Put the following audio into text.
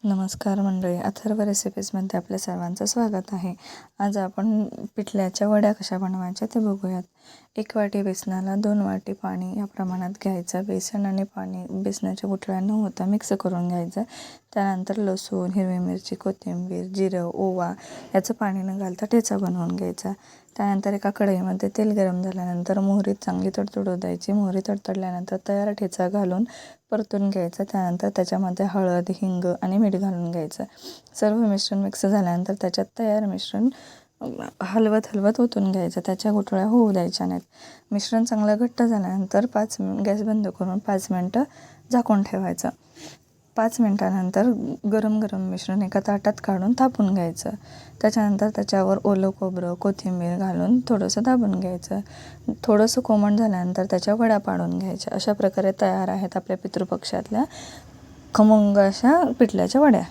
नमस्कार मंडळी, अथर्व रेसिपीजमध्ये आपल्या सर्वांचं स्वागत आहे. आज आपण पिठल्याच्या वड्या कशा बनवायच्या ते बघूयात. 1 वाटी बेसनाला 2 वाटी पाणी या प्रमाणात घ्यायचं. बेसन आणि पाणी बेसनाच्या गुठळ्या न होता मिक्स करून घ्यायचं. त्यानंतर लसूण, हिरवी मिरची, कोथिंबीर, जिरं, ओवा याचं पाणी न घालता ठेचा बनवून घ्यायचा. त्यानंतर एका कढईमध्ये तेल गरम झाल्यानंतर मोहरी चांगली तडतडू द्यायची. मोहरी तडतडल्यानंतर तयार ठेचा घालून परतून घ्यायचं. त्यानंतर त्याच्यामध्ये हळद, हिंग आणि मीठ घालून घ्यायचं. सर्व मिश्रण मिक्स झाल्यानंतर त्याच्यात तयार मिश्रण हलवत ओतून घ्यायचं. त्याच्या गुठळ्या होऊ द्यायच्या नाहीत. मिश्रण चांगलं घट्ट झाल्यानंतर गॅस बंद करून 5 मिनटं झाकून ठेवायचं. 5 मिनटानंतर गरम मिश्रण एका ताटात काढून थापून घ्यायचं. त्याच्यानंतर त्याच्यावर ओलं खोबरं, कोथिंबीर घालून थोडंसं दाबून घ्यायचं. थोडंसं कोमट झाल्यानंतर त्याच्या वड्या पाडून घ्यायच्या. अशा प्रकारे तयार आहेत आपल्या पितृपक्षातल्या खमंग अशा पिठल्याच्या वड्या.